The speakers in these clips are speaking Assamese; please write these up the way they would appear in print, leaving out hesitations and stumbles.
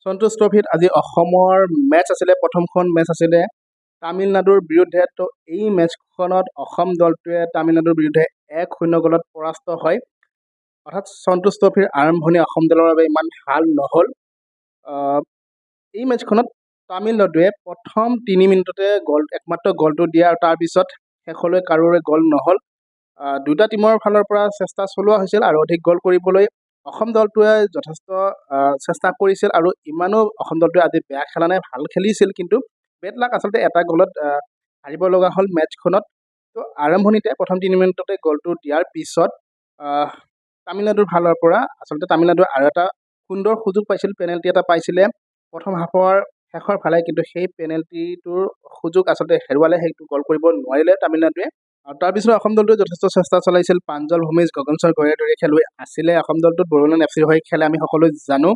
সন্তোষ ট্ৰফিত আজি অসমৰ মেচ আছিলে, প্ৰথমখন মেচ আছিলে তামিলনাডুৰ বিৰুদ্ধে। তো এই মেচখনত অসম দলটোৱে তামিলনাডুৰ বিৰুদ্ধে 1-0 গ'লত পৰাস্ত হয়। অৰ্থাৎ সন্তোষ ট্ৰফিৰ আৰম্ভণি অসম দলৰ বাবে ইমান ভাল নহ'ল। এই মেচখনত তামিলনাডুৱে প্ৰথম 3 মিনিটতে একমাত্ৰ গ'লটো দিয়ে আৰু তাৰপিছত শেষলৈ কাৰোৰে গ'ল নহ'ল। দুটা টিমৰ ফালৰ পৰা চেষ্টা চলোৱা হৈছিল আৰু অধিক গ'ল কৰিবলৈ অসম দলটোৱে যথেষ্ট চেষ্টা কৰিছিল আৰু ইমানো অসম দলটোৱে আজি বেয়া খেলা নাই, ভাল খেলিছিল, কিন্তু বেড লাক আচলতে এটা গ'লত হাৰিব লগা হ'ল মেচখনত। তো আৰম্ভণিতে প্ৰথম 3 মিনিটতে গ'লটো দিয়াৰ পিছত তামিলনাডুৰ ফালৰ পৰা আচলতে তামিলনাডুৱে আৰু এটা সুন্দৰ সুযোগ পাইছিল, পেনাল্টি এটা পাইছিলে প্ৰথম হাফৰ শেষৰ ফালে, কিন্তু সেই পেনাল্টিটোৰ সুযোগ আচলতে হেৰুৱালে, সেইটো গ'ল কৰিব নোৱাৰিলে তামিলনাডুৱে। আৰু তাৰপিছত অসম দলটোৱে যথেষ্ট চেষ্টা চলাইছিল। প্ৰাঞ্জল ভূমিজ, গগনশ্বৰ গগৈৰ দৰে খেলুৱৈ আছিলে অসম দলটোত। বড়োলেণ্ড FC হৈ খেলে আমি সকলোৱে জানো।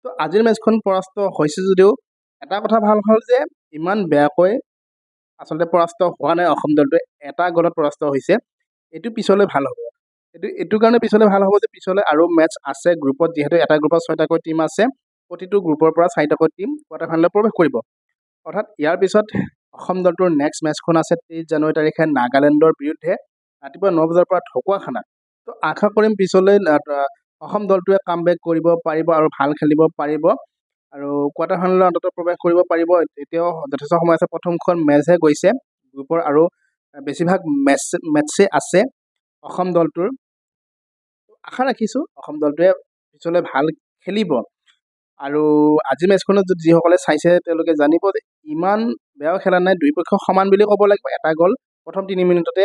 তো আজিৰ মেচখন পৰাস্ত হৈছে যদিও এটা কথা ভাল হ'ল যে ইমান বেয়াকৈ আচলতে পৰাস্ত হোৱা নাই অসম দলটোৱে, এটা গ'লত পৰাস্ত হৈছে। এইটো পিছলৈ ভাল হ'ব। এইটো কাৰণে পিছলৈ ভাল হ'ব যে পিছলৈ আৰু মেচ আছে গ্ৰুপত, যিহেতু এটা গ্ৰুপত 6টাকৈ টীম আছে, প্ৰতিটো গ্ৰুপৰ পৰা 4টাকৈ টীম কোৱাৰ্টাৰ ফাইনেলত প্ৰৱেশ কৰিব। অৰ্থাৎ ইয়াৰ পিছত অসম দলটোৰ নেক্সট মেচখন আছে 23 জানুৱাৰী তাৰিখে নাগালেণ্ডৰ বিৰুদ্ধে ৰাতিপুৱা 9 বজাৰ পৰা ঢকুৱাখানাত। তো আশা কৰিম পিছলৈ অসম দলটোৱে কামবেক কৰিব পাৰিব আৰু ভাল খেলিব পাৰিব আৰু কোৱাৰ্টাৰ ফাইনেলত অন্ততঃ প্ৰৱেশ কৰিব পাৰিব। এতিয়াও যথেষ্ট সময় আছে, প্ৰথমখন মেচহে গৈছে গ্ৰুপৰ আৰু বেছিভাগ মেচে আছে অসম দলটোৰ। আশা ৰাখিছোঁ অসম দলটোৱে পিছলৈ ভাল খেলিব। আৰু আজি মেচখনত যিসকলে চাইছে তেওঁলোকে জানিব যে ইমান বেয়াও খেলা নাই, দুই পক্ষ সমান বুলি ক'ব লাগিব। এটা গ'ল প্ৰথম 3 মিনিটতে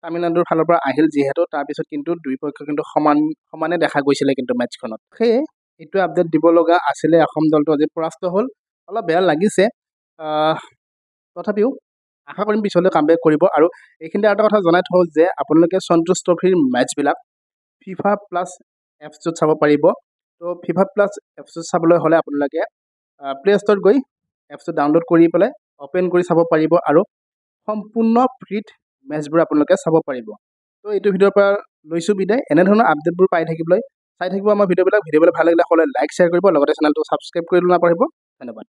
তামিলনাডুৰ ফালৰ পৰা আহিল যিহেতু, তাৰপিছত কিন্তু দুই পক্ষ কিন্তু সমানে দেখা গৈছিলে কিন্তু মেচখনত। সেয়ে এইটো আপডেট দিব লগা আছিলে। অসম দলটো আজি পৰাস্ত হ'ল, অলপ বেয়া লাগিছে। তথাপিও আশা কৰিম পিছলৈ কামবেক কৰিব। আৰু এইখিনিতে আৰু এটা কথা জনাই থওঁ যে আপোনালোকে সন্তোষ ট্ৰফিৰ মেচবিলাক FIFA+ এপছটোত চাব পাৰিব। তো FIFA+ এপছটোত চাবলৈ হ'লে আপোনালোকে প্লে ষ্ট'ৰত গৈ এপছটো ডাউনলোড কৰি পেলাই অ'পেন কৰি চাব পাৰিব আৰু সম্পূৰ্ণ ফ্ৰীত মেচবোৰ আপোনালোকে চাব পাৰিব। তো এইটো ভিডিঅ'ৰ পৰা লৈছোঁ বিদায়। এনেধৰণৰ আপডেটবোৰ পাই থাকিবলৈ চাই থাকিব আমাৰ ভিডিঅ'বিলাক ভাল লাগিলে হ'লে লাইক শ্বেয়াৰ কৰিব, লগতে চেনেলটো ছাবস্ক্ৰাইব কৰি নাপাহৰিব। ধন্যবাদ।